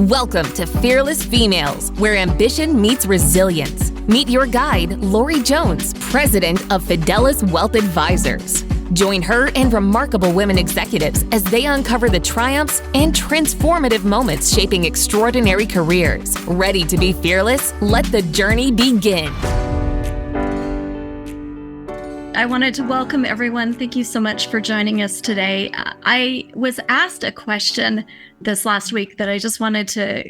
Welcome to Fearless Females, where ambition meets resilience. Meet your guide, Lori Jones, president of Fidelis Wealth Advisors. Join her and remarkable women executives as they uncover the triumphs and transformative moments shaping extraordinary careers. Ready to be fearless? Let the journey begin. I wanted to welcome everyone. Thank you so much for joining us today. I was asked a question this last week that I just wanted to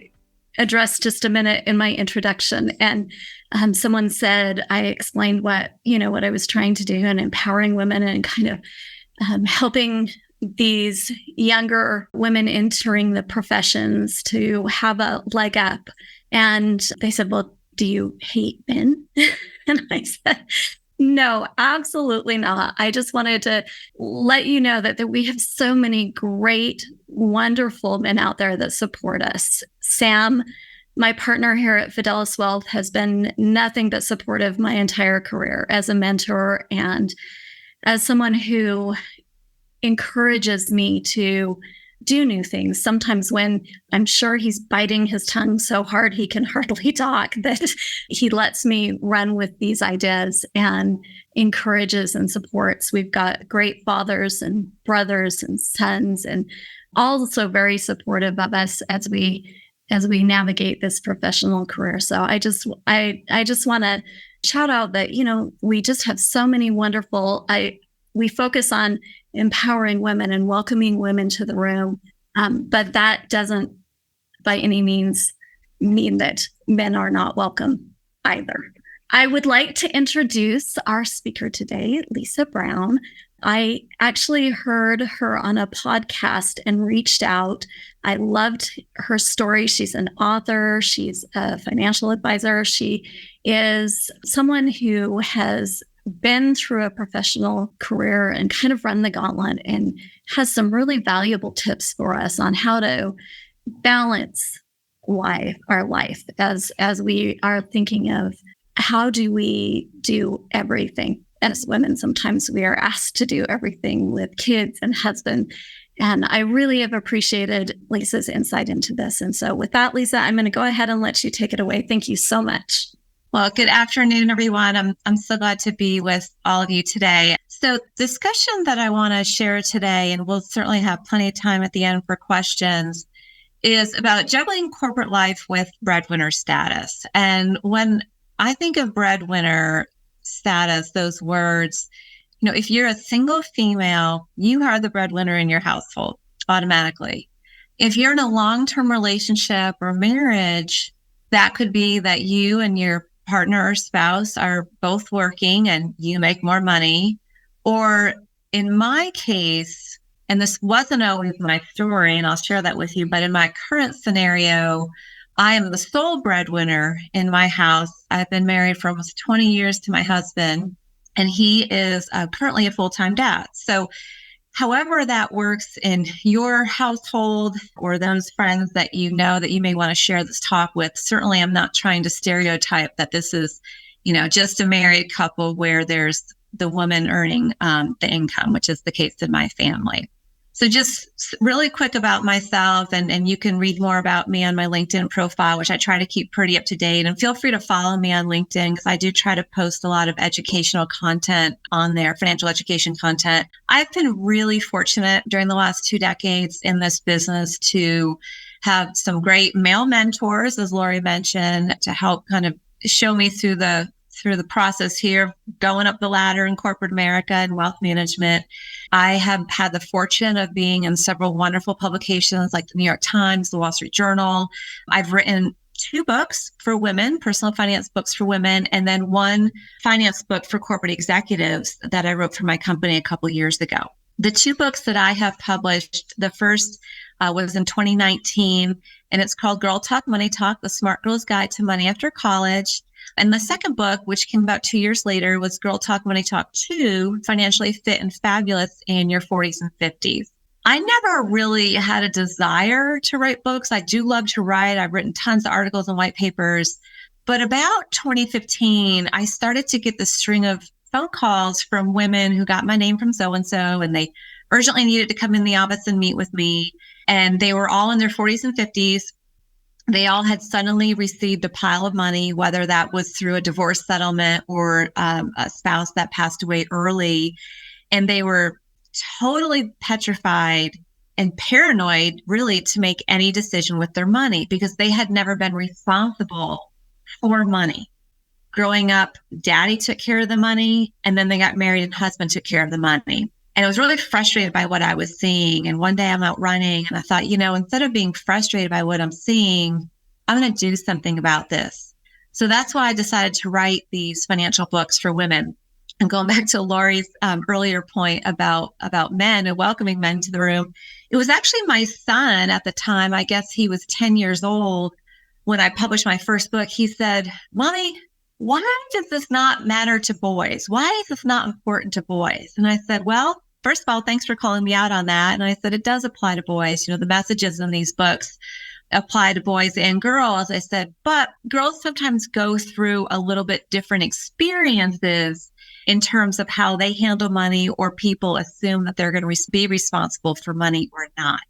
address just a minute in my introduction. And someone said, I explained what I was trying to do in empowering women and kind of helping these younger women entering the professions to have a leg up. And they said, well, do you hate men? And I said, no, absolutely not. I just wanted to let you know that we have so many great, wonderful men out there that support us. Sam, my partner here at Fidelis Wealth, has been nothing but supportive my entire career as a mentor and as someone who encourages me to do new things. Sometimes when I'm sure he's biting his tongue so hard he can hardly talk, that he lets me run with these ideas and encourages and supports. We've got great fathers and brothers and sons, and also very supportive of us as we navigate this professional career. So I just want to shout out that, we just have so many wonderful, we focus on empowering women and welcoming women to the room. But that doesn't by any means mean that men are not welcome either. I would like to introduce our speaker today, Lisa Brown. I actually heard her on a podcast and reached out. I loved her story. She's an author. She's a financial advisor. She is someone who has been through a professional career and kind of run the gauntlet and has some really valuable tips for us on how to balance our life as we are thinking of how do we do everything. As women, sometimes we are asked to do everything with kids and husband. And I really have appreciated Lisa's insight into this. And so with that, Lisa, I'm going to go ahead and let you take it away. Thank you so much. Well, good afternoon, everyone. I'm so glad to be with all of you today. So discussion that I want to share today, and we'll certainly have plenty of time at the end for questions, is about juggling corporate life with breadwinner status. And when I think of breadwinner status, those words, if you're a single female, you are the breadwinner in your household automatically. If you're in a long-term relationship or marriage, that could be that you and your partner or spouse are both working and you make more money. Or in my case, and this wasn't always my story, and I'll share that with you, but in my current scenario, I am the sole breadwinner in my house. I've been married for almost 20 years to my husband, and he is currently a full-time dad. So however that works in your household or those friends that you know that you may want to share this talk with, certainly I'm not trying to stereotype that this is, just a married couple where there's the woman earning the income, which is the case in my family. So just really quick about myself, and you can read more about me on my LinkedIn profile, which I try to keep pretty up to date. And feel free to follow me on LinkedIn because I do try to post a lot of educational content on there, financial education content. I've been really fortunate during the last 2 decades in this business to have some great male mentors, as Lori mentioned, to help kind of show me through the process here, going up the ladder in corporate America and wealth management. I have had the fortune of being in several wonderful publications like the New York Times, the Wall Street Journal. I've written 2 books for women, personal finance books for women, and then 1 finance book for corporate executives that I wrote for my company a couple years ago. The 2 books that I have published, the first was in 2019, and it's called Girl Talk, Money Talk, The Smart Girl's Guide to Money After College. And the second book, which came about 2 years later, was Girl Talk, Money Talk 2, Financially Fit and Fabulous in Your 40s and 50s. I never really had a desire to write books. I do love to write. I've written tons of articles and white papers. But about 2015, I started to get the string of phone calls from women who got my name from so-and-so, and they urgently needed to come in the office and meet with me. And they were all in their 40s and 50s. They all had suddenly received a pile of money, whether that was through a divorce settlement or a spouse that passed away early. And they were totally petrified and paranoid, really, to make any decision with their money because they had never been responsible for money. Growing up, daddy took care of the money, and then they got married and husband took care of the money. And I was really frustrated by what I was seeing. And one day I'm out running and I thought, instead of being frustrated by what I'm seeing, I'm going to do something about this. So that's why I decided to write these financial books for women. And going back to Lori's earlier point about men and welcoming men to the room, it was actually my son at the time, I guess he was 10 years old, when I published my first book. He said, "Mommy, why does this not matter to boys? Why is this not important to boys?" And I said, well, first of all, thanks for calling me out on that. And I said, it does apply to boys. The messages in these books apply to boys and girls. I said, but girls sometimes go through a little bit different experiences in terms of how they handle money, or people assume that they're going to be responsible for money or not.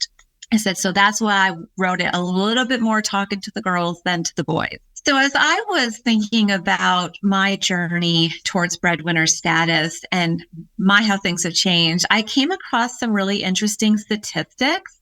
I said, so that's why I wrote it a little bit more talking to the girls than to the boys. So as I was thinking about my journey towards breadwinner status and how things have changed, I came across some really interesting statistics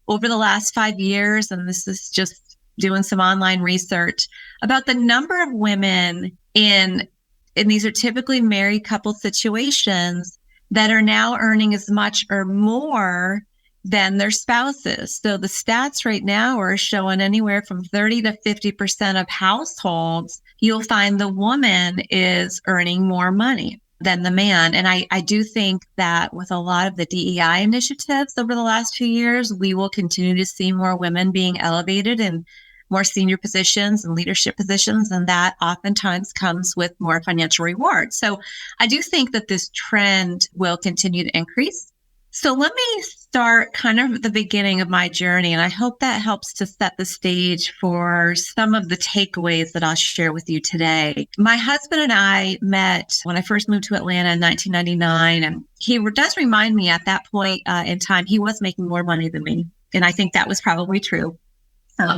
over the last 5 years. And this is just doing some online research about the number of women in these are typically married couple situations that are now earning as much or more than their spouses. So the stats right now are showing anywhere from 30 to 50% of households, you'll find the woman is earning more money than the man. And I do think that with a lot of the DEI initiatives over the last few years, we will continue to see more women being elevated in more senior positions and leadership positions. And that oftentimes comes with more financial reward. So I do think that this trend will continue to increase. So let me start kind of at the beginning of my journey, and I hope that helps to set the stage for some of the takeaways that I'll share with you today. My husband and I met when I first moved to Atlanta in 1999, and he does remind me at that point in time, he was making more money than me, and I think that was probably true.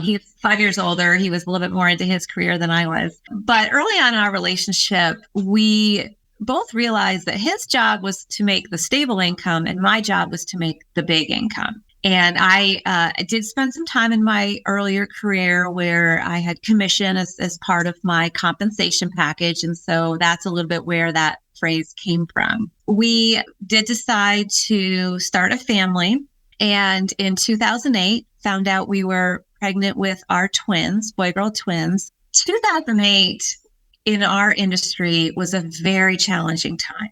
He's 5 years older. He was a little bit more into his career than I was. But early on in our relationship, we both realized that his job was to make the stable income and my job was to make the big income. And I did spend some time in my earlier career where I had commission as part of my compensation package. And so that's a little bit where that phrase came from. We did decide to start a family. And in 2008, found out we were pregnant with our twins, boy-girl twins. 2008 in our industry was a very challenging time.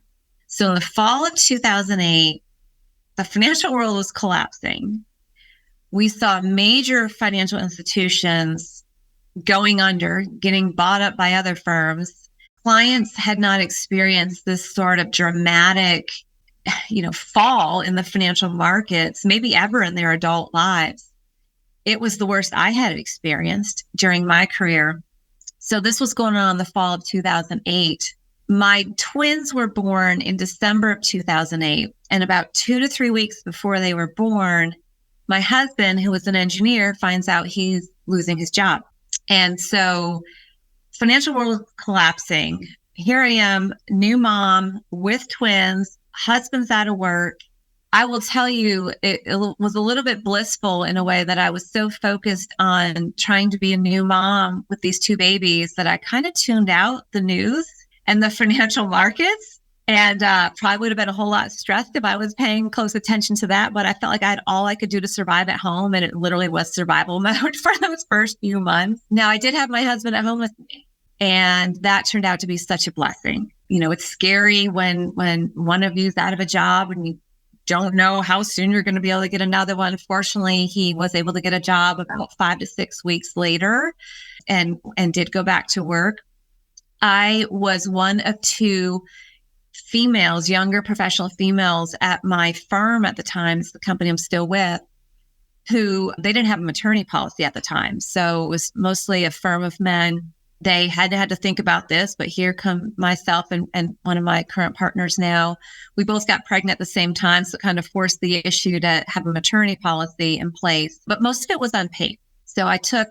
So in the fall of 2008, the financial world was collapsing. We saw major financial institutions going under, getting bought up by other firms. Clients had not experienced this sort of dramatic, fall in the financial markets, maybe ever in their adult lives. It was the worst I had experienced during my career. So this was going on in the fall of 2008. My twins were born in December of 2008. And about 2 to 3 weeks before they were born, my husband, who was an engineer, finds out he's losing his job. And so financial world was collapsing. Here I am, new mom with twins, husband's out of work. I will tell you, it was a little bit blissful in a way that I was so focused on trying to be a new mom with these two babies that I kind of tuned out the news and the financial markets, and probably would have been a whole lot stressed if I was paying close attention to that. But I felt like I had all I could do to survive at home, and it literally was survival mode for those first few months. Now, I did have my husband at home with me, and that turned out to be such a blessing. It's scary when one of you's out of a job and you don't know how soon you're going to be able to get another one. Fortunately, he was able to get a job about 5 to 6 weeks later and did go back to work. I was one of 2 females, younger professional females at my firm at the time, it's the company I'm still with, who they didn't have a maternity policy at the time. So it was mostly a firm of men. They had to think about this, but here come myself and one of my current partners now. We both got pregnant at the same time, so it kind of forced the issue to have a maternity policy in place. But most of it was unpaid. So I took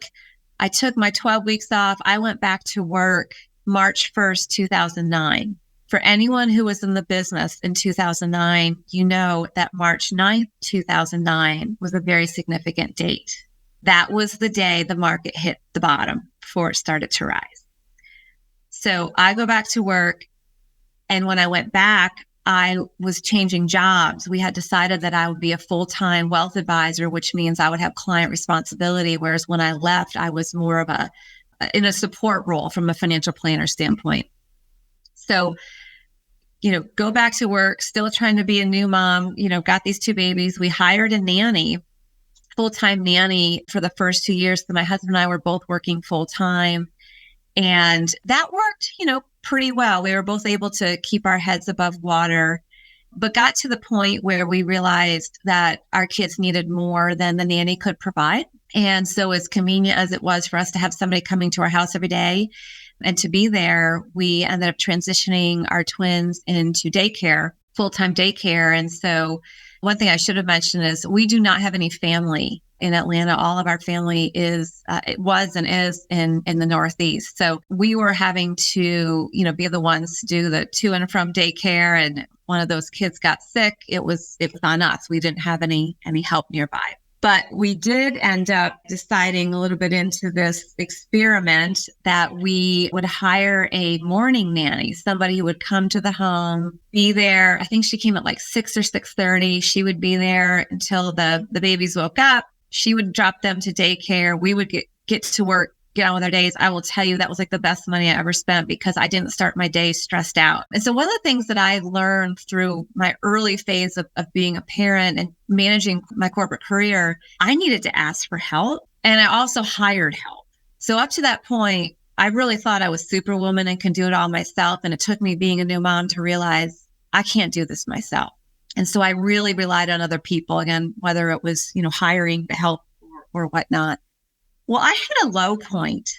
I took my 12 weeks off. I went back to work March 1st, 2009. For anyone who was in the business in 2009, you know that March 9th, 2009 was a very significant date. That was the day the market hit the bottom before it started to rise. So I go back to work. And when I went back, I was changing jobs. We had decided that I would be a full-time wealth advisor, which means I would have client responsibility. Whereas when I left, I was more of in a support role from a financial planner standpoint. So, go back to work, still trying to be a new mom, got these 2 babies. We hired a nanny, full-time nanny for the first 2 years. So my husband and I were both working full-time. And that worked, pretty well. We were both able to keep our heads above water, but got to the point where we realized that our kids needed more than the nanny could provide. And so as convenient as it was for us to have somebody coming to our house every day and to be there, we ended up transitioning our twins into daycare, full-time daycare. And so one thing I should have mentioned is we do not have any family in Atlanta. All of our family was and is in the Northeast. So we were having to, be the ones to do the to and from daycare. And one of those kids got sick. It was on us. We didn't have any help nearby. But we did end up deciding a little bit into this experiment that we would hire a morning nanny, somebody who would come to the home, be there. I think she came at like 6 or 6:30. She would be there until the babies woke up. She would drop them to daycare. We would get to work, get on with our days. I will tell you that was like the best money I ever spent because I didn't start my day stressed out. And so one of the things that I learned through my early phase of being a parent and managing my corporate career, I needed to ask for help. And I also hired help. So up to that point, I really thought I was superwoman and can do it all myself. And it took me being a new mom to realize I can't do this myself. And so I really relied on other people, again, whether it was, hiring help or whatnot. Well, I had a low point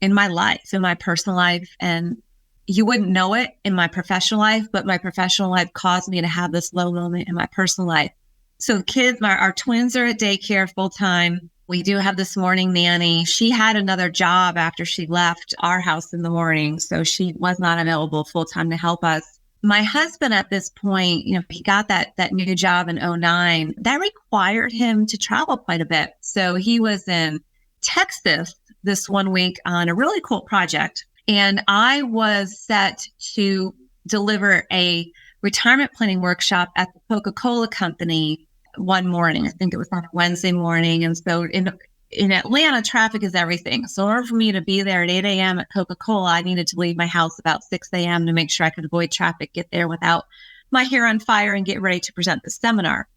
in my life, in my personal life, and you wouldn't know it in my professional life, but my professional life caused me to have this low moment in my personal life. So kids, our twins are at daycare full time. We do have this morning nanny. She had another job after she left our house in the morning, so she was not available full time to help us. My husband at this point, he got that new job in 2009. That required him to travel quite a bit. So he was in Texas this one week on a really cool project. And I was set to deliver a retirement planning workshop at the Coca-Cola company one morning. I think it was on a Wednesday morning. And so in Atlanta, traffic is everything. So in order for me to be there at 8 a.m. at Coca-Cola, I needed to leave my house about 6 a.m. to make sure I could avoid traffic, get there without my hair on fire, and get ready to present the seminar.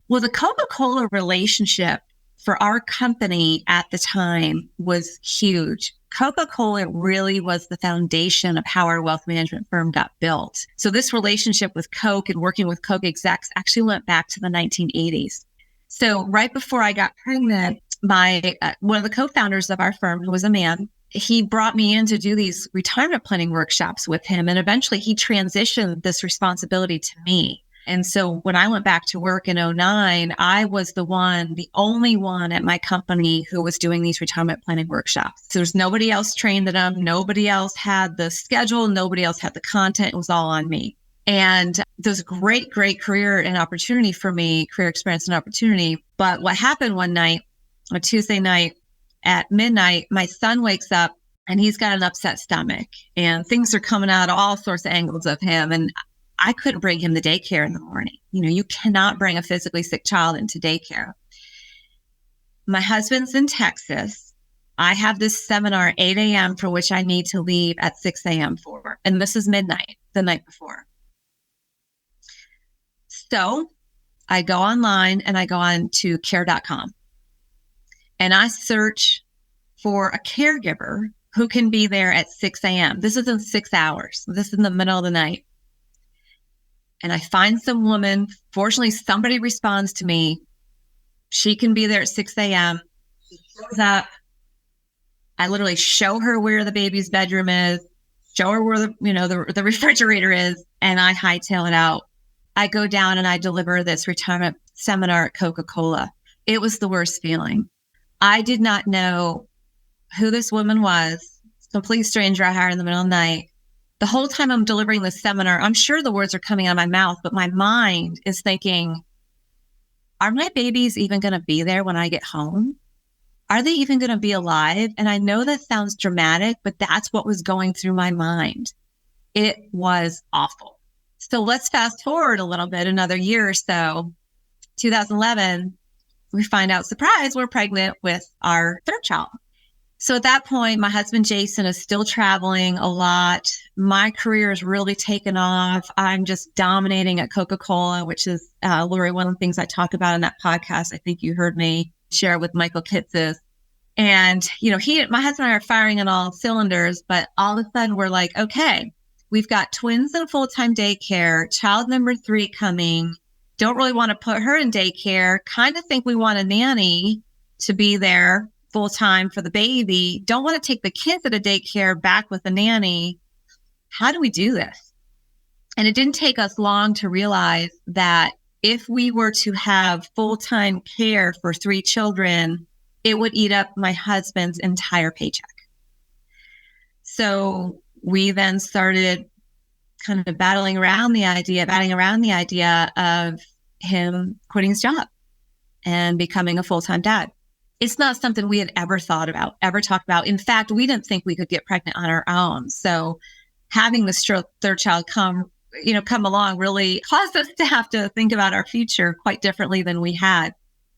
Well, the Coca-Cola relationship for our company at the time was huge. Coca-Cola really was the foundation of how our wealth management firm got built. So this relationship with Coke and working with Coke execs actually went back to the 1980s. So right before I got pregnant, one of the co-founders of our firm, who was a man, he brought me in to do these retirement planning workshops with him. And eventually he transitioned this responsibility to me. And so when I went back to work in 2009, I was the only one at my company who was doing these retirement planning workshops. So there's nobody else trained in them. Nobody else had the schedule. Nobody else had the content. It was all on me. And it was a great, great career and opportunity for me, career experience and opportunity. But what happened one night, a Tuesday night at midnight, my son wakes up and he's got an upset stomach and things are coming out all sorts of angles of him. And I couldn't bring him to daycare in the morning. You cannot bring a physically sick child into daycare. My husband's in Texas. I have this seminar 8 a.m. for which I need to leave at 6 a.m. for, and this is midnight, the night before. So I go online and I go on to care.com and I search for a caregiver who can be there at 6 a.m. This is in 6 hours. This is in the middle of the night. And I find some woman. Fortunately, somebody responds to me. She can be there at 6 a.m. She shows up. I literally show her where the baby's bedroom is, show her where the refrigerator is, and I hightail it out. I go down and I deliver this retirement seminar at Coca-Cola. It was the worst feeling. I did not know who this woman was, complete stranger I hired in the middle of the night. The whole time I'm delivering this seminar, I'm sure the words are coming out of my mouth, but my mind is thinking, are my babies even going to be there when I get home? Are they even going to be alive? And I know that sounds dramatic, but that's what was going through my mind. It was awful. So let's fast forward a little bit, another year or so. 2011, we find out, surprise, we're pregnant with our third child. So at that point, my husband, Jason, is still traveling a lot. My career is really taken off. I'm just dominating at Coca-Cola, which is, Lori, one of the things I talk about in that podcast. I think you heard me share with Michael Kitces. And, my husband and I are firing on all cylinders, but all of a sudden we're like, okay, we've got twins in a full-time daycare, child number 3 coming. Don't really want to put her in daycare. Kind of think we want a nanny to be there full time for the baby. Don't want to take the kids at a daycare back with a nanny. How do we do this? And it didn't take us long to realize that if we were to have full-time care for 3 children, it would eat up my husband's entire paycheck. So we then started kind of batting around the idea of him quitting his job and becoming a full-time dad. It's not something we had ever thought about, ever talked about. In fact, we didn't think we could get pregnant on our own. So having the third child come along really caused us to have to think about our future quite differently than we had.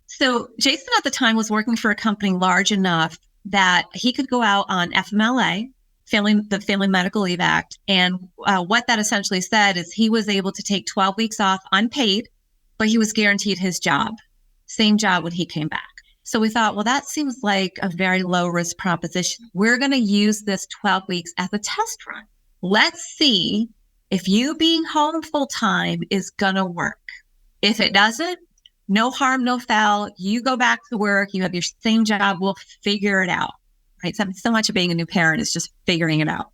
So Jason at the time was working for a company large enough that he could go out on FMLA, the Family Medical Leave Act. And what that essentially said is he was able to take 12 weeks off unpaid, but he was guaranteed his job, same job when he came back. So we thought, well, that seems like a very low risk proposition. We're going to use this 12 weeks as a test run. Let's see if you being home full time is going to work. If it doesn't, no harm, no foul. You go back to work. You have your same job. We'll figure it out. Right? So much of being a new parent is just figuring it out.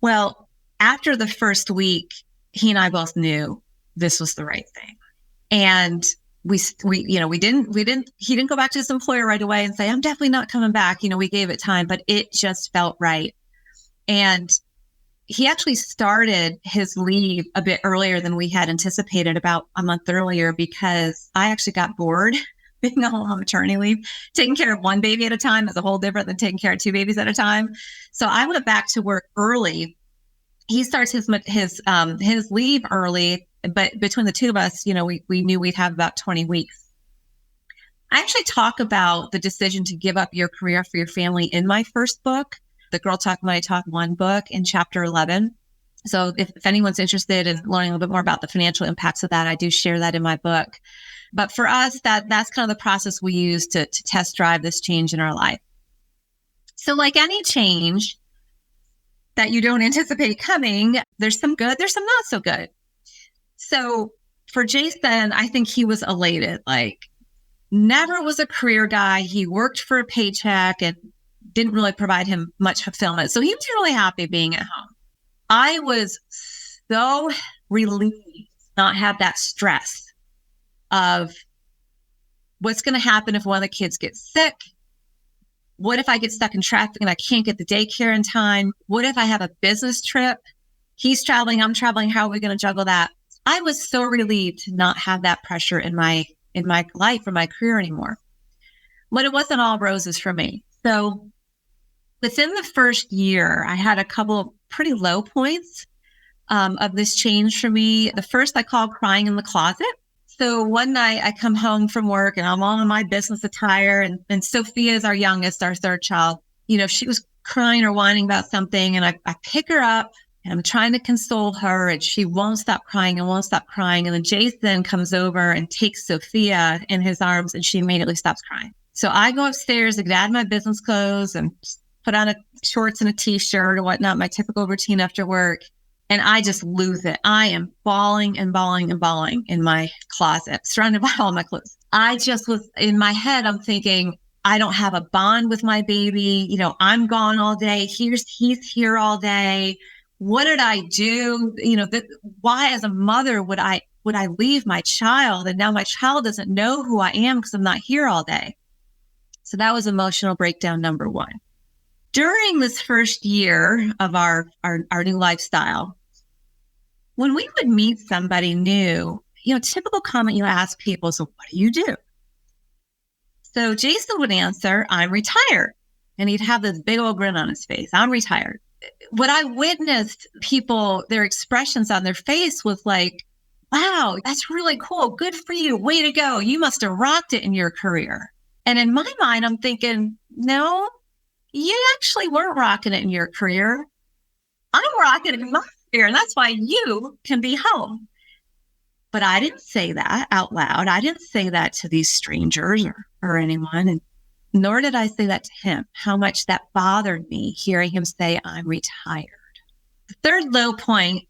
Well, after the first week, he and I both knew this was the right thing. And he didn't go back to his employer right away and say, I'm definitely not coming back. We gave it time, but it just felt right. And he actually started his leave a bit earlier than we had anticipated, about a month earlier, because I actually got bored being on maternity leave. Taking care of one baby at a time is a whole different than taking care of 2 babies at a time. So I went back to work early. He starts his leave early, but between the two of us, we knew we'd have about 20 weeks. I actually talk about the decision to give up your career for your family in my first book, the Girl Talk Money Talk 1 book, in chapter 11. So if anyone's interested in learning a little bit more about the financial impacts of that, I do share that in my book. But for us, that's kind of the process we use to test drive this change in our life. So like any change that you don't anticipate coming, there's some good, there's some not so good. So for Jason, I think he was elated, like never was a career guy. He worked for a paycheck and didn't really provide him much fulfillment. So he was really happy being at home. I was so relieved to not have that stress of what's going to happen if one of the kids gets sick. What if I get stuck in traffic and I can't get the daycare in time? What if I have a business trip? He's traveling, I'm traveling. How are we going to juggle that? I was so relieved to not have that pressure in my life or my career anymore. But it wasn't all roses for me. So within the first year, I had a couple of pretty low points of this change for me. The first I call crying in the closet. So one night I come home from work and I'm all in my business attire, and Sophia is our youngest, our third child. She was crying or whining about something, and I pick her up and I'm trying to console her, and she won't stop crying and won't stop crying. And then Jason comes over and takes Sophia in his arms, and she immediately stops crying. So I go upstairs and get out of my business clothes and put on shorts and a t-shirt or whatnot, my typical routine after work. And I just lose it. I am bawling and bawling and bawling in my closet, surrounded by all my clothes. I just was in my head, I'm thinking, I don't have a bond with my baby. I'm gone all day. He's here all day. What did I do? Why as a mother would I leave my child? And now my child doesn't know who I am because I'm not here all day. So that was emotional breakdown number 1. during this first year of our new lifestyle, when we would meet somebody new, typical comment you ask people is, so what do you do? So Jason would answer, I'm retired. And he'd have this big old grin on his face. I'm retired. What I witnessed people, their expressions on their face was like, wow, that's really cool. Good for you. Way to go. You must have rocked it in your career. And in my mind, I'm thinking, no, you actually weren't rocking it in your career. I'm rocking it in my career. And that's why you can be home. But I didn't say that out loud. I didn't say that to these strangers or anyone. And nor did I say that to him, how much that bothered me hearing him say, I'm retired. The third low point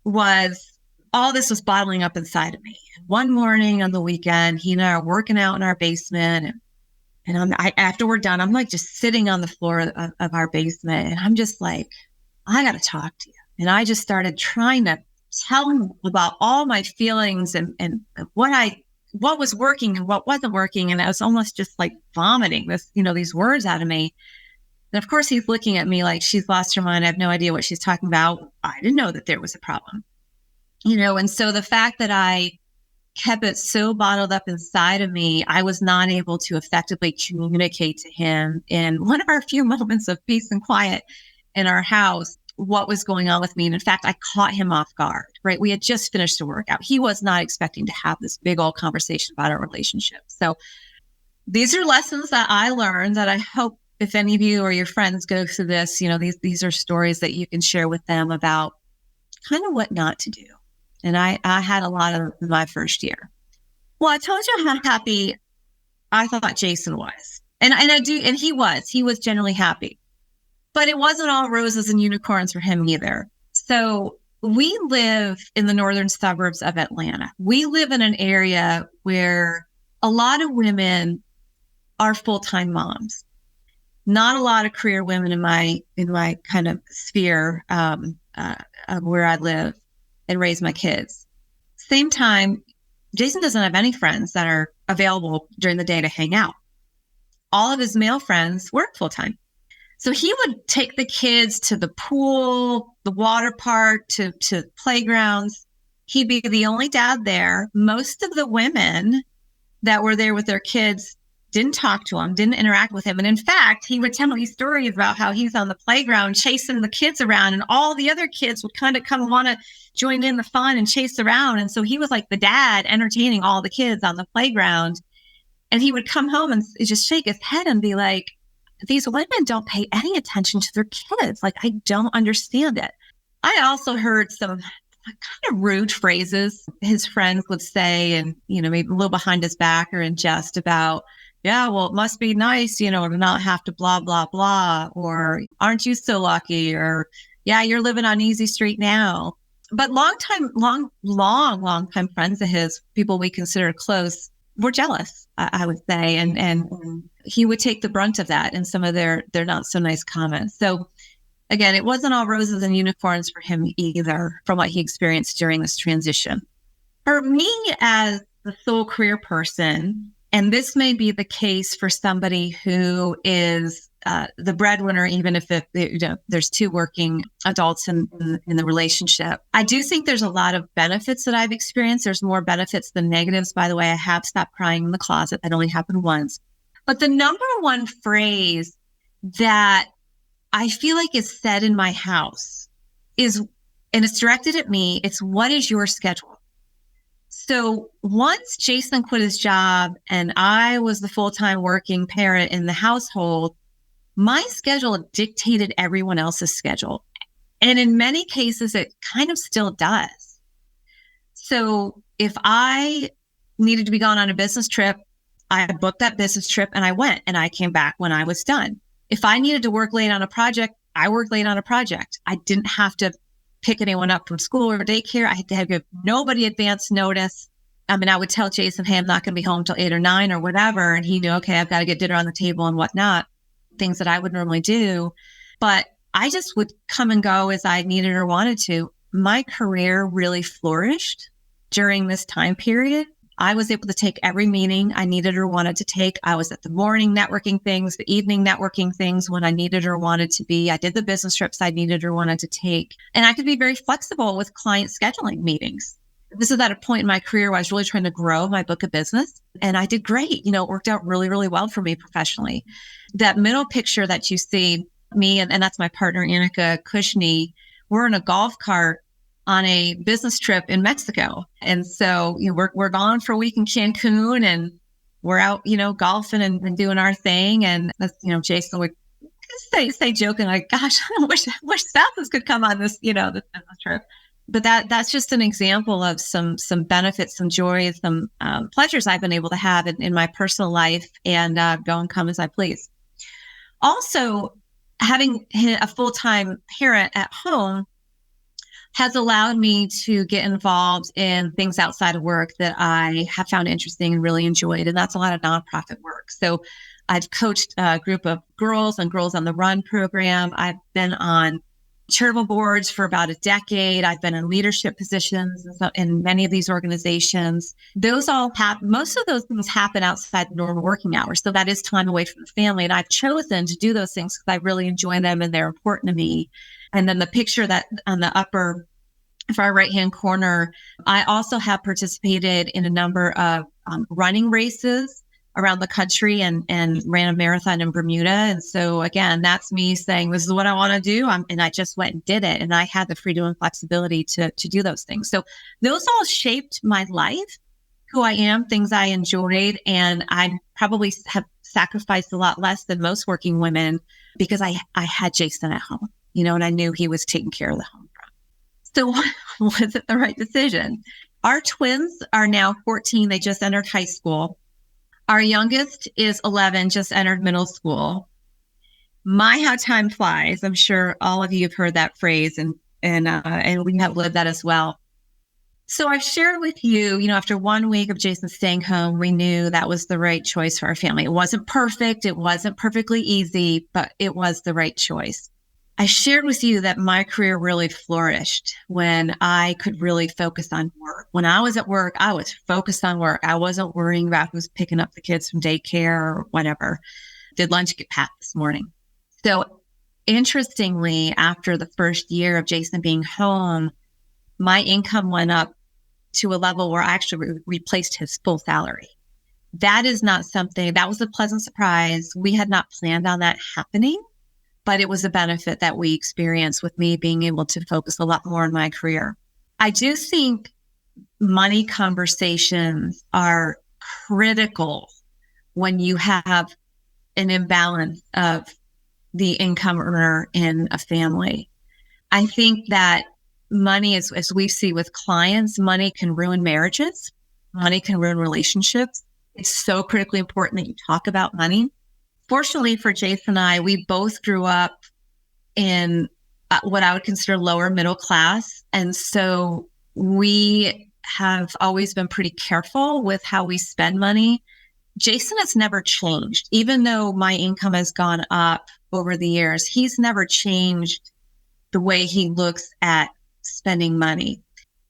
was all this was bottling up inside of me. One morning on the weekend, he and I are working out in our basement. And after we're done, I'm like just sitting on the floor of our basement. And I'm just like, I got to talk to you. And I just started trying to tell him about all my feelings and what was working and what wasn't working. And I was almost just like vomiting these words out of me. And of course, he's looking at me like she's lost her mind. I have no idea what she's talking about. I didn't know that there was a problem, and so the fact that I kept it so bottled up inside of me, I was not able to effectively communicate to him in one of our few moments of peace and quiet in our house what was going on with me. And in fact, I caught him off guard, right? We had just finished a workout. He was not expecting to have this big old conversation about our relationship. So these are lessons that I learned that I hope if any of you or your friends go through this, these are stories that you can share with them about kind of what not to do. And I had a lot of my first year. Well, I told you how happy I thought Jason was. And he was generally happy. But it wasn't all roses and unicorns for him either. So we live in the northern suburbs of Atlanta. We live in an area where a lot of women are full-time moms. Not a lot of career women in my kind of sphere of where I live and raise my kids. Same time, Jason doesn't have any friends that are available during the day to hang out. All of his male friends work full-time. So he would take the kids to the pool, the water park, to playgrounds. He'd be the only dad there. Most of the women that were there with their kids didn't talk to him, didn't interact with him. And in fact, he would tell me stories about how he's on the playground chasing the kids around, and all the other kids would kind of come and want to join in the fun and chase around. And so he was like the dad entertaining all the kids on the playground. And he would come home and just shake his head and be like, these women don't pay any attention to their kids. Like, I don't understand it. I also heard some kind of rude phrases his friends would say, and, maybe a little behind his back or in jest about, yeah, well, it must be nice, to not have to blah, blah, blah, or aren't you so lucky? Or, yeah, you're living on Easy Street now. But long time friends of his, people we consider close, were jealous, I would say. And he would take the brunt of that in some of their not so nice comments. So again, it wasn't all roses and unicorns for him either, from what he experienced during this transition. For me as the sole career person, and this may be the case for somebody who is the breadwinner, even if there's two working adults in the relationship. I do think there's a lot of benefits that I've experienced. There's more benefits than negatives. By the way, I have stopped crying in the closet. That only happened once. But the number one phrase that I feel like is said in my house is, and it's directed at me, it's, what is your schedule? So once Jason quit his job and I was the full-time working parent in the household, my schedule dictated everyone else's schedule. And in many cases, it kind of still does. So if I needed to be gone on a business trip, I booked that business trip and I went, and I came back when I was done. If I needed to work late on a project, I worked late on a project. I didn't have to pick anyone up from school or daycare. I had to give nobody advance notice. I mean, I would tell Jason, hey, I'm not going to be home till 8 or 9 or whatever. And he knew, okay, I've got to get dinner on the table and whatnot, things that I would normally do. But I just would come and go as I needed or wanted to. My career really flourished during this time period. I was able to take every meeting I needed or wanted to take. I was at the morning networking things, the evening networking things when I needed or wanted to be. I did the business trips I needed or wanted to take. And I could be very flexible with client scheduling meetings. This is at a point in my career where I was really trying to grow my book of business. And I did great. It worked out really, really well for me professionally. That middle picture that you see, me and that's my partner, Annika Kushney, we're in a golf cart on a business trip in Mexico. And so we're gone for a week in Cancun and we're out, golfing and doing our thing. And that's, Jason would say joking like, gosh, I wish spouses could come on this, this business trip. But that's just an example of some benefits, some joys, some pleasures I've been able to have in my personal life and go and come as I please. Also, having a full-time parent at home has allowed me to get involved in things outside of work that I have found interesting and really enjoyed. And that's a lot of nonprofit work. So I've coached a group of girls on Girls on the Run program. I've been on charitable boards for about a decade. I've been in leadership positions in many of these organizations. Those all most of those things happen outside the normal working hours. So that is time away from the family. And I've chosen to do those things because I really enjoy them and they're important to me. And then the picture that on the upper far right-hand corner, I also have participated in a number of running races around the country and ran a marathon in Bermuda. And so again, that's me saying, this is what I want to do. And I just went and did it. And I had the freedom and flexibility to do those things. So those all shaped my life, who I am, things I enjoyed. And I probably have sacrificed a lot less than most working women because I had Jason at home, and I knew he was taking care of the home front. So was it the right decision? Our twins are now 14. They just entered high school. Our youngest is 11, just entered middle school. My, how time flies. I'm sure all of you have heard that phrase and we have lived that as well. So I've shared with you, after 1 week of Jason staying home, we knew that was the right choice for our family. It wasn't perfect. It wasn't perfectly easy, but it was the right choice. I shared with you that my career really flourished when I could really focus on work. When I was at work, I was focused on work. I wasn't worrying about who's picking up the kids from daycare or whatever. Did lunch get packed this morning. So interestingly, after the first year of Jason being home, my income went up to a level where I actually replaced his full salary. That is not something, that was a pleasant surprise. We had not planned on that happening, but it was a benefit that we experienced with me being able to focus a lot more on my career. I do think money conversations are critical when you have an imbalance of the income earner in a family. I think that money, as we see with clients, money can ruin marriages. Money can ruin relationships. It's so critically important that you talk about money. Fortunately for Jason and I, we both grew up in what I would consider lower middle class. And so we have always been pretty careful with how we spend money. Jason has never changed. Even though my income has gone up over the years, he's never changed the way he looks at spending money.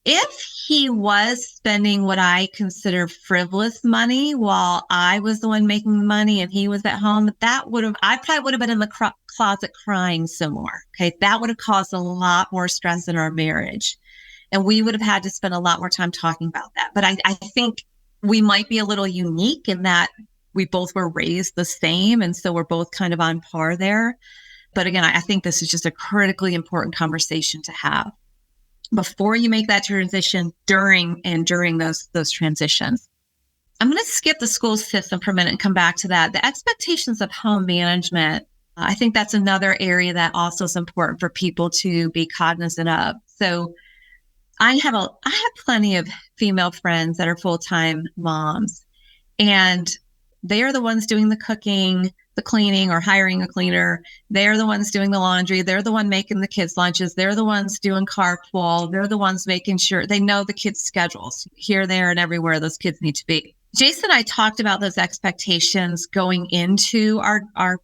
If he was spending what I consider frivolous money while I was the one making money and he was at home, I probably would have been in the closet crying some more. Okay. That would have caused a lot more stress in our marriage. And we would have had to spend a lot more time talking about that. But I think we might be a little unique in that we both were raised the same. And so we're both kind of on par there. But again, I think this is just a critically important conversation to have before you make that transition, during those transitions. I'm going to skip the school system for a minute and come back to that. The expectations of home management, I think that's another area that also is important for people to be cognizant of. So I have plenty of female friends that are full-time moms, and they are the ones doing the cooking, the cleaning, or hiring a cleaner. They're the ones doing the laundry. They're the one making the kids' lunches. They're the ones doing carpool. They're the ones making sure they know the kids' schedules here, there, and everywhere those kids need to be. Jason and I talked about those expectations going into our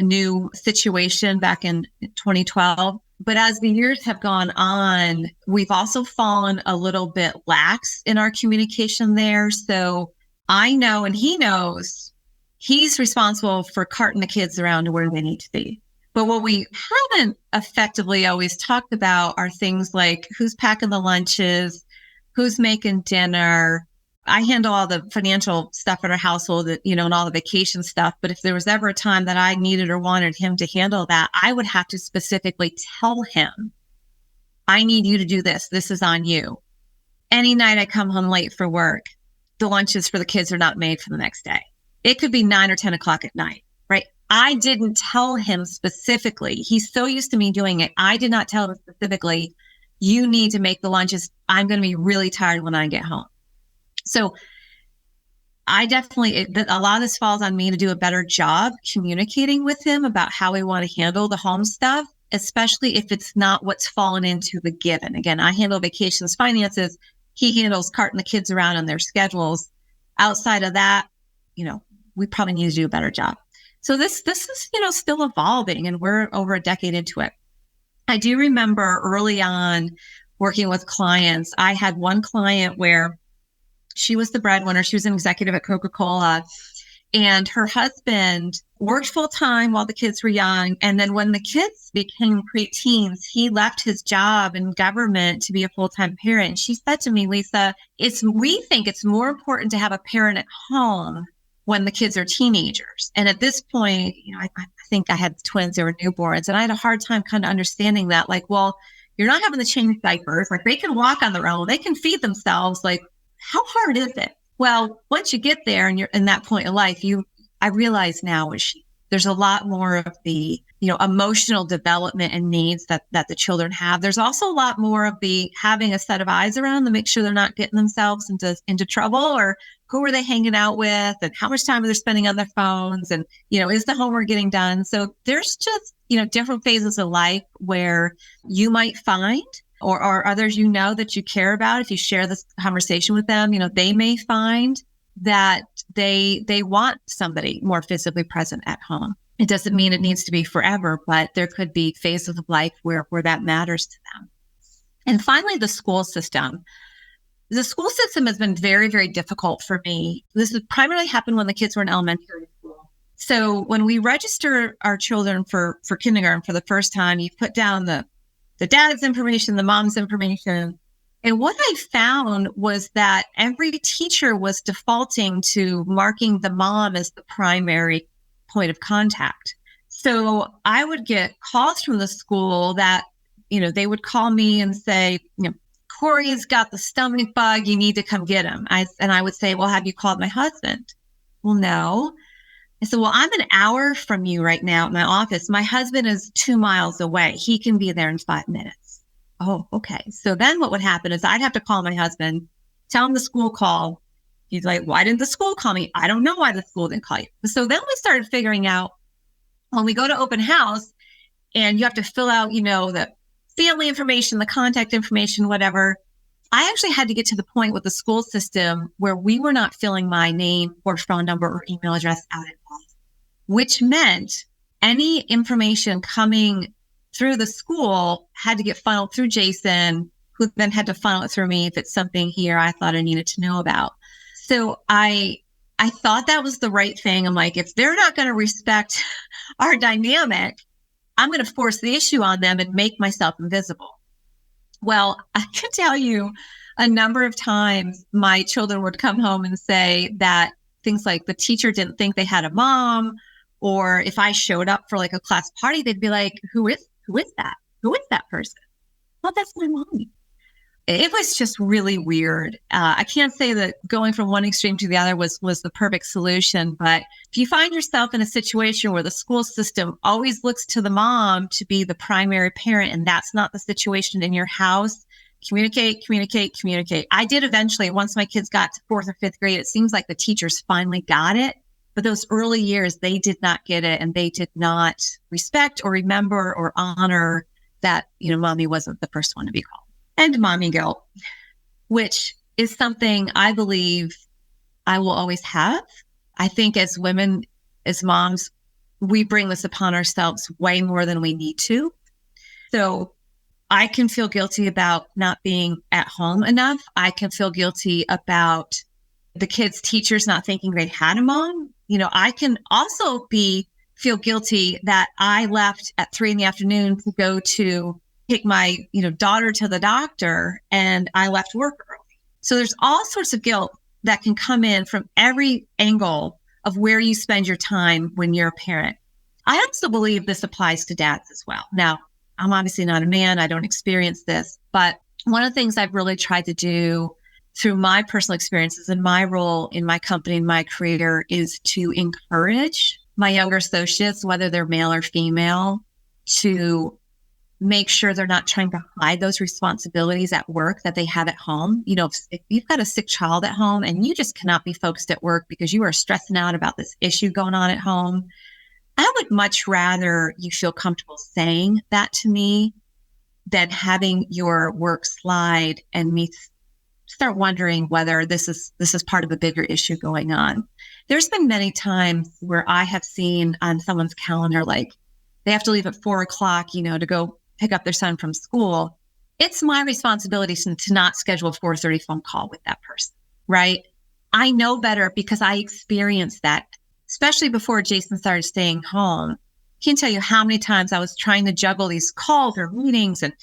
new situation back in 2012. But as the years have gone on, we've also fallen a little bit lax in our communication there. So I know, and he knows, he's responsible for carting the kids around to where they need to be. But what we haven't effectively always talked about are things like who's packing the lunches, who's making dinner. I handle all the financial stuff in our household, and all the vacation stuff. But if there was ever a time that I needed or wanted him to handle that, I would have to specifically tell him, I need you to do this. This is on you. Any night I come home late for work, the lunches for the kids are not made for the next day. It could be 9 or 10 o'clock at night, right? I didn't tell him specifically. He's so used to me doing it. I did not tell him specifically, you need to make the lunches. I'm going to be really tired when I get home. So I definitely, a lot of this falls on me to do a better job communicating with him about how we want to handle the home stuff, especially if it's not what's fallen into the given. Again, I handle vacations, finances. He handles carting the kids around on their schedules. Outside of that, we probably need to do a better job. So this is, still evolving, and we're over a decade into it. I do remember early on working with clients, I had one client where she was the breadwinner. She was an executive at Coca-Cola, and her husband worked full time while the kids were young. And then when the kids became preteens, he left his job in government to be a full-time parent. And she said to me, Lisa, we think it's more important to have a parent at home when the kids are teenagers. And at this point, I think I had twins, they were newborns, and I had a hard time kind of understanding that, like, well, you're not having to change diapers. Like, they can walk on their own. They can feed themselves. Like, how hard is it? Well, once you get there and you're in that point of life, I realize now there's a lot more of the, emotional development and needs that the children have. There's also a lot more of the having a set of eyes around to make sure they're not getting themselves into trouble, or who are they hanging out with, and how much time are they spending on their phones, and, is the homework getting done? So there's just, different phases of life where you might find, or others that you care about, if you share this conversation with them, they may find that they want somebody more physically present at home. It doesn't mean it needs to be forever, but there could be phases of life where that matters to them. And finally, the school system. The school system has been very, very difficult for me. This has primarily happened when the kids were in elementary school. So when we register our children for kindergarten for the first time, you put down the dad's information, the mom's information. And what I found was that every teacher was defaulting to marking the mom as the primary point of contact. So I would get calls from the school that, they would call me and say, Corey's got the stomach bug. You need to come get him. And I would say, well, have you called my husband? Well, no. I said, well, I'm an hour from you right now at my office. My husband is 2 miles away. He can be there in 5 minutes. Oh, okay. So then what would happen is I'd have to call my husband, tell him the school called. He's like, why didn't the school call me? I don't know why the school didn't call you. So then we started figuring out, when we go to open house and you have to fill out, the family information, the contact information, whatever. I actually had to get to the point with the school system where we were not filling my name or phone number or email address out at all, which meant any information coming through the school had to get funneled through Jason, who then had to funnel it through me if it's something here I thought I needed to know about. So I thought that was the right thing. I'm like, if they're not going to respect our dynamic, I'm going to force the issue on them and make myself invisible. Well, I can tell you a number of times my children would come home and say that things like the teacher didn't think they had a mom, or if I showed up for like a class party, they'd be like, who is that? Who is that person? Well, that's my mom. It was just really weird. I can't say that going from one extreme to the other was the perfect solution, but if you find yourself in a situation where the school system always looks to the mom to be the primary parent, and that's not the situation in your house, communicate. I did eventually, once my kids got to 4th or 5th grade, it seems like the teachers finally got it, but those early years, they did not get it, and they did not respect or remember or honor that, mommy wasn't the first one to be called. And mommy guilt, which is something I believe I will always have. I think as women, as moms, we bring this upon ourselves way more than we need to. So I can feel guilty about not being at home enough. I can feel guilty about the kids' teachers not thinking they had a mom. I can also feel guilty that I left at 3 p.m. to go to take my, daughter to the doctor, and I left work early. So there's all sorts of guilt that can come in from every angle of where you spend your time when you're a parent. I also believe this applies to dads as well. Now, I'm obviously not a man. I don't experience this, but one of the things I've really tried to do through my personal experiences and my role in my company and my career is to encourage my younger associates, whether they're male or female, to make sure they're not trying to hide those responsibilities at work that they have at home. If you've got a sick child at home and you just cannot be focused at work because you are stressing out about this issue going on at home, I would much rather you feel comfortable saying that to me than having your work slide and me start wondering whether this is part of a bigger issue going on. There's been many times where I have seen on someone's calendar, like they have to leave at 4:00, to go pick up their son from school. It's my responsibility to not schedule a 4:30 phone call with that person, right? I know better because I experienced that. Especially before Jason started staying home. I can't tell you how many times I was trying to juggle these calls or meetings and,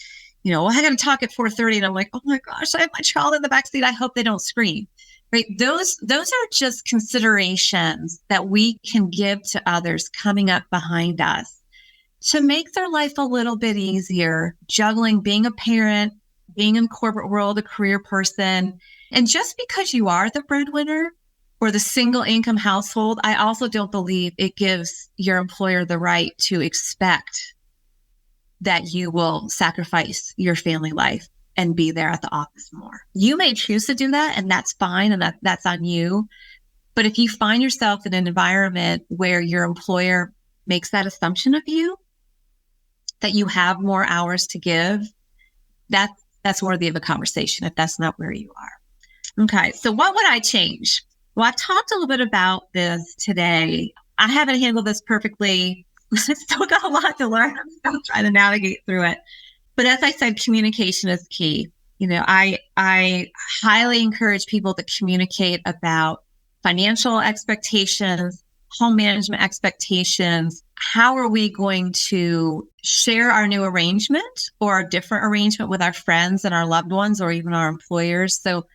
I got to talk at 4:30 and I'm like, oh my gosh, I have my child in the backseat. I hope they don't scream, right? Those are just considerations that we can give to others coming up behind us to make their life a little bit easier, juggling being a parent, being in the corporate world, a career person. And just because you are the breadwinner, or the single income household, I also don't believe it gives your employer the right to expect that you will sacrifice your family life and be there at the office more. You may choose to do that, and that's fine, and that's on you. But if you find yourself in an environment where your employer makes that assumption of you, that you have more hours to give, that's worthy of a conversation if that's not where you are. Okay, so what would I change? Well, I've talked a little bit about this today. I haven't handled this perfectly. I've still got a lot to learn. I'm still trying to navigate through it. But as I said, communication is key. I highly encourage people to communicate about financial expectations, home management expectations. How are we going to share our new arrangement or our different arrangement with our friends and our loved ones or even our employers? So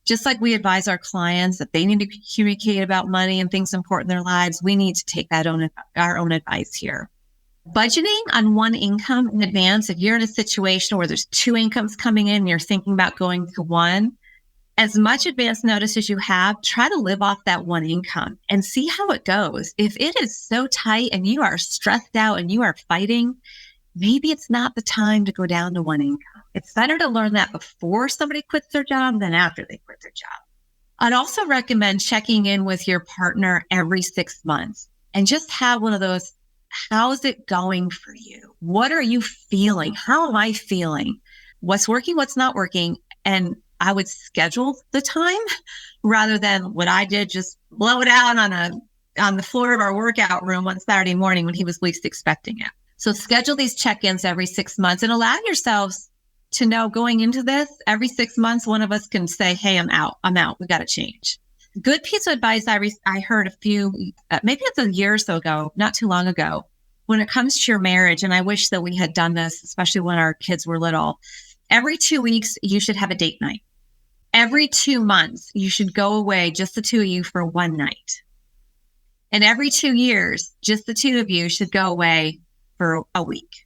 just like we advise our clients that they need to communicate about money and things important in their lives, we need to take our own advice here. Budgeting on one income in advance, if you're in a situation where there's 2 incomes coming in and you're thinking about going to one, as much advance notice as you have, try to live off that one income and see how it goes. If it is so tight and you are stressed out and you are fighting, maybe it's not the time to go down to one income. It's better to learn that before somebody quits their job than after they quit their job. I'd also recommend checking in with your partner every 6 months and just have one of those, how's it going for you? What are you feeling? How am I feeling? What's working, what's not working? And I would schedule the time rather than what I did, just blow it out on the floor of our workout room on Saturday morning when he was least expecting it. So schedule these check-ins every 6 months and allow yourselves to know going into this, every 6 months, one of us can say, hey, I'm out. We got to change. Good piece of advice I heard a few, maybe it's a year or so ago, not too long ago, when it comes to your marriage. And I wish that we had done this, especially when our kids were little. Every 2 weeks, you should have a date night. Every 2 months, you should go away, just the two of you, for one night. And every 2 years, just the two of you should go away for a week.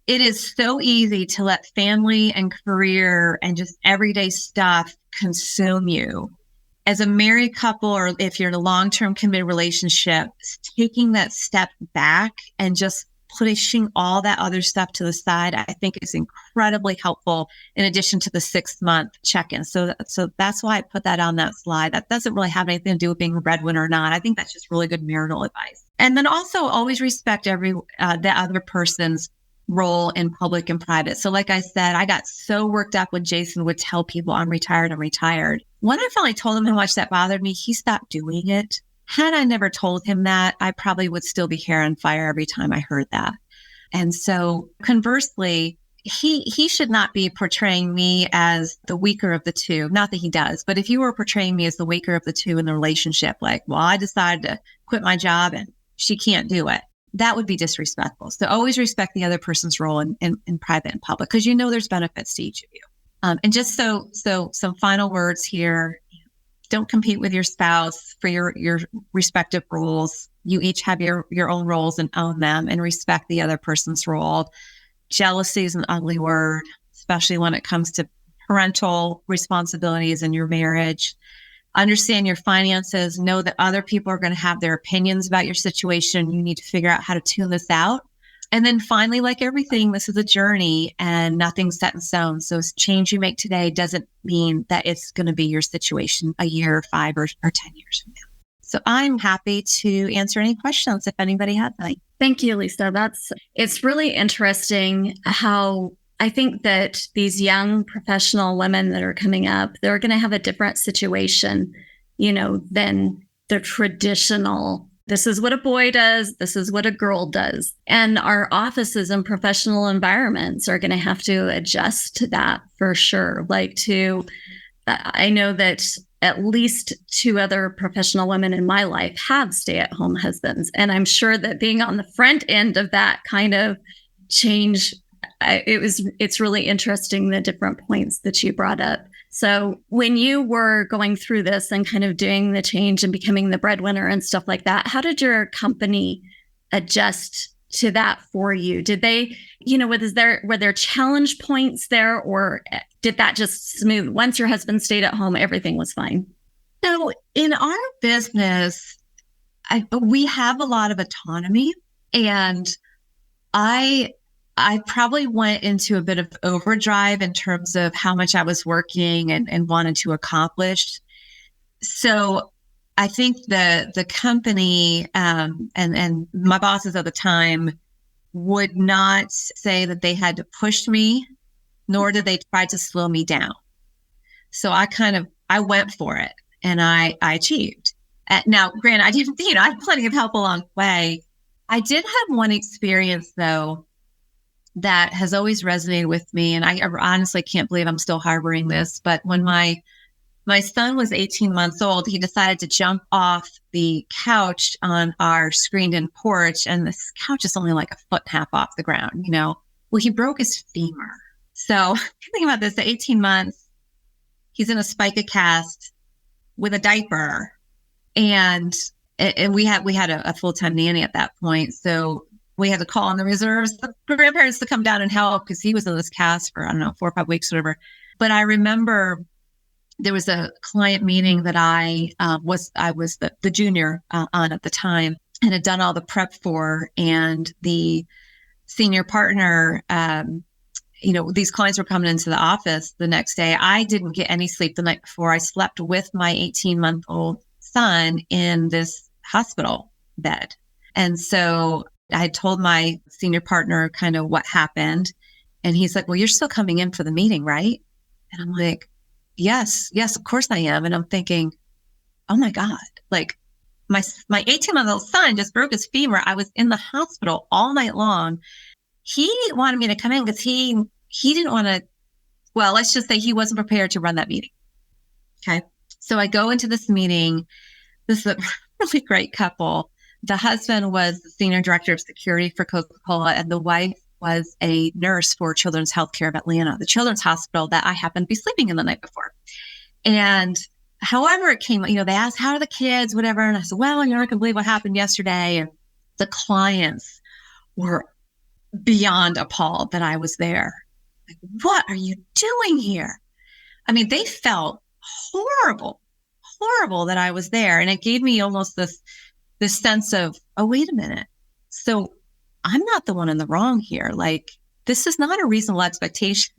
It is so easy to let family and career and just everyday stuff consume you. As a married couple, or if you're in a long-term committed relationship, taking that step back and just pushing all that other stuff to the side, I think is incredibly helpful in addition to the 6-month check-in. So that's why I put that on that slide. That doesn't really have anything to do with being a breadwinner or not. I think that's just really good marital advice. And then also always respect the other person's role in public and private. So like I said, I got so worked up when Jason would tell people I'm retired. When I finally told him how much that bothered me, he stopped doing it. Had I never told him that, I probably would still be hair on fire every time I heard that. And so conversely, he should not be portraying me as the weaker of the two. Not that he does, but if you were portraying me as the weaker of the two in the relationship, like, well, I decided to quit my job and she can't do it, that would be disrespectful. So always respect the other person's role in private and public, because you know there's benefits to each of you. And just so some final words here. Don't compete with your spouse for your respective roles. You each have your own roles and own them, and respect the other person's role. Jealousy is an ugly word, especially when it comes to parental responsibilities in your marriage. Understand your finances. Know that other people are going to have their opinions about your situation. You need to figure out how to tune this out. And then finally, like everything, this is a journey and nothing's set in stone. So change you make today doesn't mean that it's going to be your situation a year, 5 or 10 years from now. So I'm happy to answer any questions if anybody has any. Thank you, Lisa. It's really interesting how I think that these young professional women that are coming up, they're going to have a different situation, than the traditional. This is what a boy does. This is what a girl does. And our offices and professional environments are going to have to adjust to that for sure. I know that at least 2 other professional women in my life have stay-at-home husbands. And I'm sure that being on the front end of that kind of change, it's really interesting, the different points that you brought up. So when you were going through this and kind of doing the change and becoming the breadwinner and stuff like that, how did your company adjust to that for you? Did they, were there challenge points there, or did that just smooth? Once your husband stayed at home, everything was fine? So in our business, we have a lot of autonomy, and I probably went into a bit of overdrive in terms of how much I was working and wanted to accomplish. So I think the company and my bosses at the time would not say that they had to push me, nor did they try to slow me down. So I went for it, and I achieved. Now, granted, I had plenty of help along the way. I did have one experience though that has always resonated with me. And I honestly can't believe I'm still harboring this. But when my son was 18 months old, he decided to jump off the couch on our screened-in porch. And this couch is only like a foot and a half off the ground, Well, he broke his femur. So think about this, at 18 months, he's in a spica cast with a diaper. And we had a full-time nanny at that point. So we had to call on the reserves, the grandparents, to come down and help, because he was in this cast for, 4 or 5 weeks, whatever. But I remember there was a client meeting that I was the junior on at the time, and had done all the prep for, and the senior partner, these clients were coming into the office the next day. I didn't get any sleep the night before. I slept with my 18-month-old son in this hospital bed. And so I had told my senior partner kind of what happened. And he's like, well, you're still coming in for the meeting, right? And I'm like, yes, of course I am. And I'm thinking, oh my God, like my 18-month-old son just broke his femur. I was in the hospital all night long. He wanted me to come in because he didn't want to, well, let's just say he wasn't prepared to run that meeting. Okay. So I go into this meeting. This is a really great couple. The husband was the senior director of security for Coca-Cola, and the wife was a nurse for Children's Healthcare of Atlanta, the children's hospital that I happened to be sleeping in the night before. And however it came, they asked, how are the kids, whatever. And I said, well, you're not going to believe what happened yesterday. And the clients were beyond appalled that I was there. Like, what are you doing here? I mean, they felt horrible that I was there. And it gave me almost this sense of, oh, wait a minute. So I'm not the one in the wrong here. Like, this is not a reasonable expectation.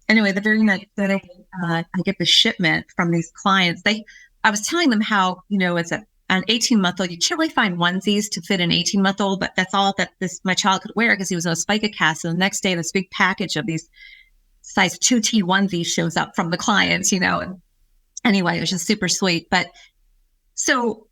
Anyway, the very next day, I get the shipment from these clients. I was telling them how, it's an 18-month-old. You can't really find onesies to fit an 18-month-old, but that's all that my child could wear because he was in a spica cast. And the next day, this big package of these size 2T onesies shows up from the clients, And anyway, it was just super sweet. But So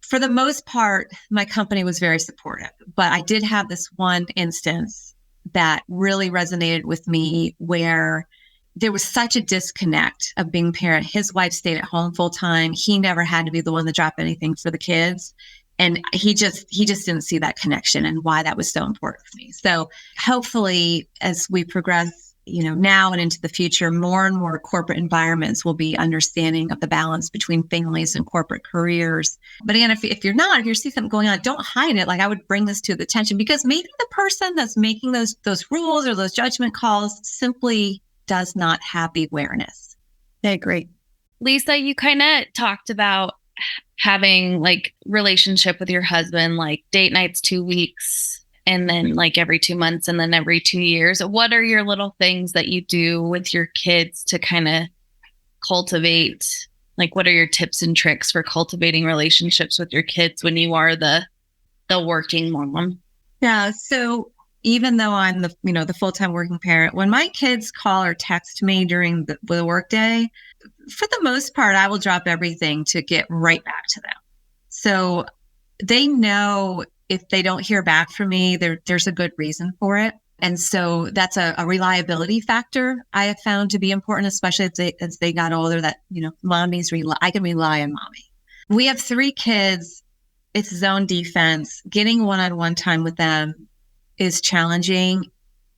for the most part, my company was very supportive, but I did have this one instance that really resonated with me where there was such a disconnect of being a parent. His wife stayed at home full time. He never had to be the one to drop anything for the kids. And he just didn't see that connection and why that was so important for me. So hopefully as we progress, now and into the future, more and more corporate environments will be understanding of the balance between families and corporate careers. But again, if you see something going on, don't hide it. Like, I would bring this to the attention, because maybe the person that's making those rules or those judgment calls simply does not have the awareness. I agree. Lisa, you kind of talked about having like relationship with your husband, like date nights 2 weeks, and then like every 2 months, and then every 2 years. What are your little things that you do with your kids to kind of cultivate? Like, what are your tips and tricks for cultivating relationships with your kids when you are the working mom? Yeah. So even though I'm the full-time working parent, when my kids call or text me during the workday, for the most part, I will drop everything to get right back to them. So they know if they don't hear back from me, there's a good reason for it. And so that's a reliability factor I have found to be important, especially as they got older, that, I can rely on mommy. We have 3 kids. It's zone defense. Getting one-on-one time with them is challenging.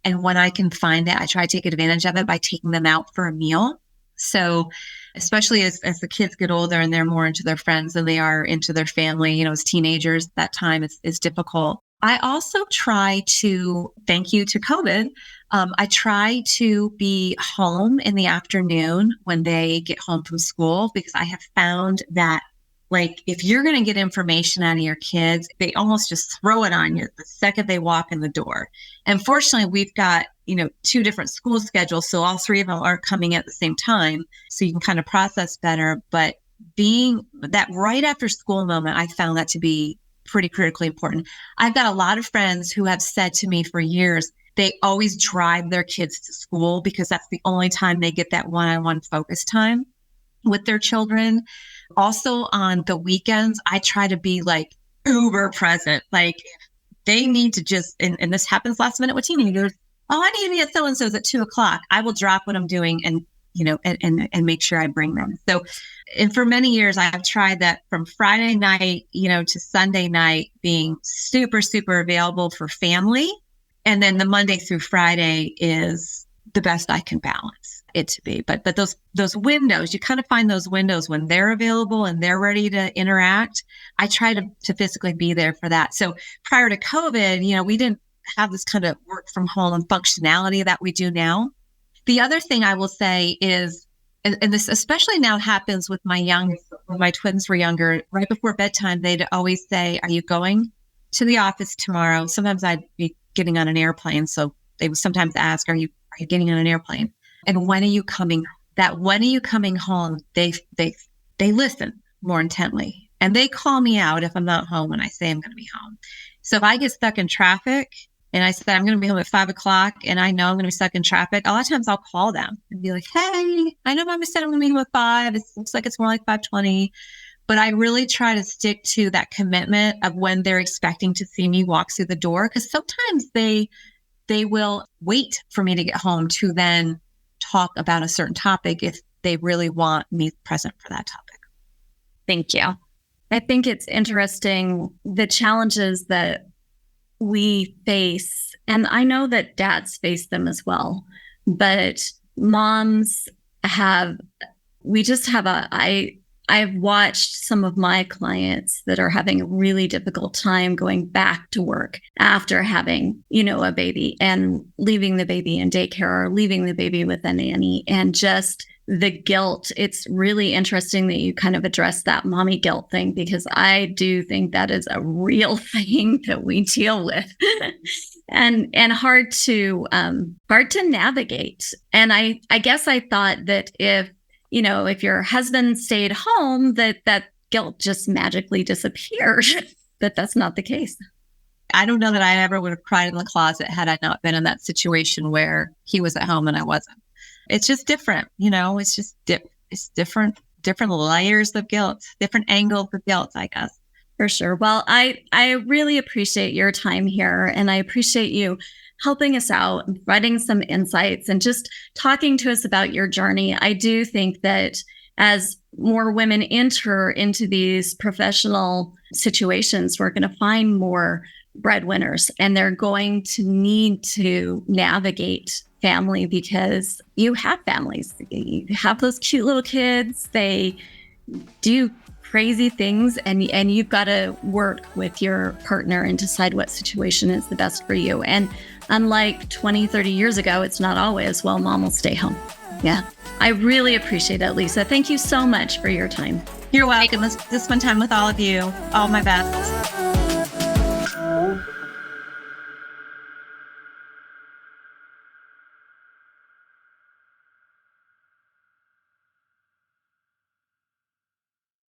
And when I can find it, I try to take advantage of it by taking them out for a meal. So especially as the kids get older and they're more into their friends than they are into their family, as teenagers, that time is difficult. I also try to, thank you to COVID, I try to be home in the afternoon when they get home from school, because I have found that, like, if you're going to get information out of your kids, they almost just throw it on you the second they walk in the door. And fortunately, we've got, 2 different school schedules. So all 3 of them aren't coming at the same time. So you can kind of process better. But being that right after school moment, I found that to be pretty critically important. I've got a lot of friends who have said to me for years, they always drive their kids to school because that's the only time they get that one-on-one focus time with their children. Also on the weekends, I try to be like uber present. Like, they need to just, and this happens last minute with teenagers. Oh, I need to be at so-and-so's at 2:00. I will drop what I'm doing and make sure I bring them. So, and for many years, I've tried that from Friday night, to Sunday night, being super, super available for family. And then the Monday through Friday is the best I can balance it to be. But those windows, you kind of find those windows when they're available and they're ready to interact. I try to physically be there for that. So prior to COVID, we didn't have this kind of work from home and functionality that we do now. The other thing I will say is, and this especially now happens with my youngest, when my twins were younger, right before bedtime, they'd always say, "Are you going to the office tomorrow?" Sometimes I'd be getting on an airplane. So they would sometimes ask, are you getting on an airplane? And when are you coming? That when are you coming home? They listen more intently, and they call me out if I'm not home when I say I'm going to be home. So if I get stuck in traffic and I said I'm going to be home at 5:00 and I know I'm going to be stuck in traffic, a lot of times I'll call them and be like, "Hey, I know Mama said I'm going to be home at 5. It looks like it's more like 5:20. But I really try to stick to that commitment of when they're expecting to see me walk through the door, because sometimes they will wait for me to get home to then talk about a certain topic if they really want me present for that topic. Thank you. I think it's interesting, the challenges that we face, and I know that dads face them as well, but moms I've watched some of my clients that are having a really difficult time going back to work after having, a baby, and leaving the baby in daycare or leaving the baby with a nanny, and just the guilt. It's really interesting that you kind of address that mommy guilt thing, because I do think that is a real thing that we deal with and hard to navigate. And I guess I thought that if your husband stayed home, that guilt just magically disappeared, but that's not the case. I don't know that I ever would have cried in the closet had I not been in that situation where he was at home and I wasn't. It's just different, it's just it's different different layers of guilt, different angles of guilt, I guess. For sure. Well, I really appreciate your time here, and I appreciate you helping us out, providing some insights, and just talking to us about your journey. I do think that as more women enter into these professional situations, we're going to find more breadwinners, and they're going to need to navigate family because you have families. You have those cute little kids. They do crazy things, and you've got to work with your partner and decide what situation is the best for you. And unlike 20, 30 years ago, it's not always, well, mom will stay home. Yeah. I really appreciate it, Lisa. Thank you so much for your time. You're welcome. Let's spend time with all of you. All my best.